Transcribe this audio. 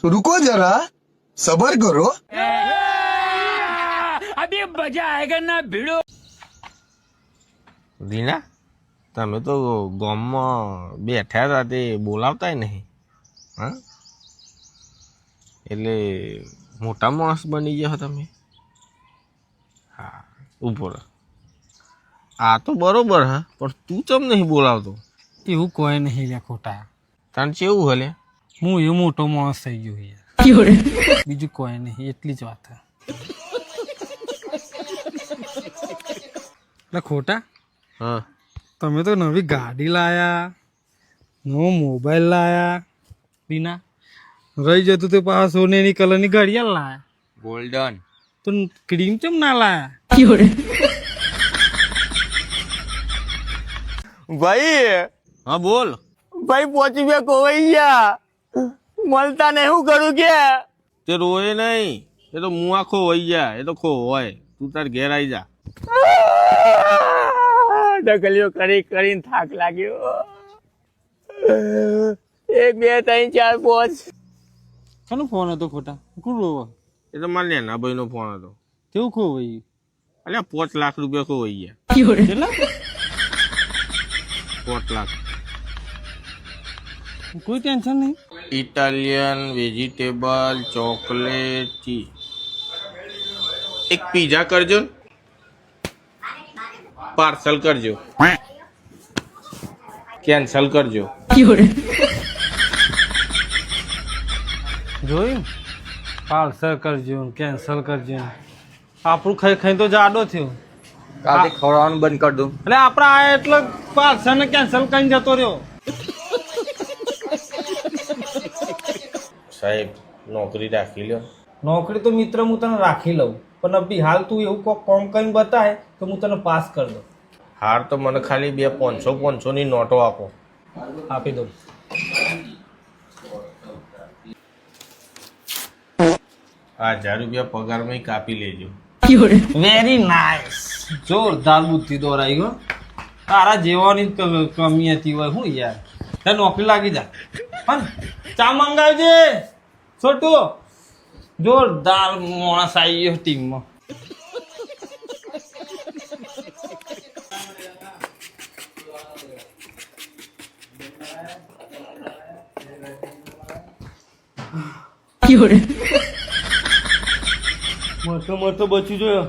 रुको जरा सबर करो अभी मजा आएगा ना भिड़ो। રીના તમે તો ગામમાં બેઠા હતા તે બોલાવતાય નહીં હા એટલે મોટા માણસ બની ગયા તમે હા ઊભો રહો આ તો બરોબર હા પણ તું ચમ નહીં બોલાવતો એવું કોઈ નહીં લે ખોટા તને કેવું હલે હું એ મોટો માણસ થઈ ગયો યાર બીજું કોઈ નહીં એટલી જ વાત એટલે ખોટા હા તમે તો નવી ગાડી લાયા નવો મોબાઈલ લાયા બીના રહી જતું તે પાછા સોનેની કલરની ઘડિયાળ લાયા ગોલ્ડન તો ક્રીમ ચમ ના લાયા ભાઈ હા બોલ ભાઈ પહોંચી ગયા કોવાઈ ગયા મળતા ને શું કરું કે તે રોય નહીં એ તો મુઆ ખોવાઈ ગયા એ તો ખોવાય તું તાર ઘેર આવી જા ડગલીઓ કરી કરીને થાક લાગ્યો 1 2 3 4 5 કોનો ફોન હતો ખોટા કોણ રોવા એ તો મારા નાના ભાઈનો ફોન હતો કેવું ખોવાઈ અલ્યા 5 લાખ રૂપિયા ખોવાઈ ગયા કેટલા 5 લાખ કોઈ ટેન્શન નહીં ઇટાલિયન વેજીટેબલ ચોકલેટ ચીઝ એક પીઝા કરજો પાર્સલ કરજો કેન્સલ કરજો જોયું પાર્સલ કરજો કેન્સલ કરજો આપણું ખાઈ ખાઈ તો જાડો થયો કાલે ખવડાવવાનું બંધ કરી દઉં એટલે આપડે આ એટલે પાર્સલ ને કેન્સલ કરીને જતો રહ્યો સાહેબ નોકરી રાખી લ્યો નોકરી તો મિત્ર હું તને રાખી લઉં પણ અભી હાલ તું એવું કોક કામ કરીને બતાય તો હું તને પાસ કરી દઉં હાર તો મને ખાલી 2 500 ની નોટો આપો આપી દઉં આ 1000 રૂપિયા પગારમાં કાપી લેજો વેરી નાઇસ જોરદાર બુદ્ધિ દોરાઈ ગયો તારા જેવાની કમી હતી હોય હું યાર તારે નોકરી લાગી જા પણ ચા મંગાવજે છોટુ જોરદાર માણસ આવી ગયો ટીમમાં મોટો મોટો બચ્યું જોયો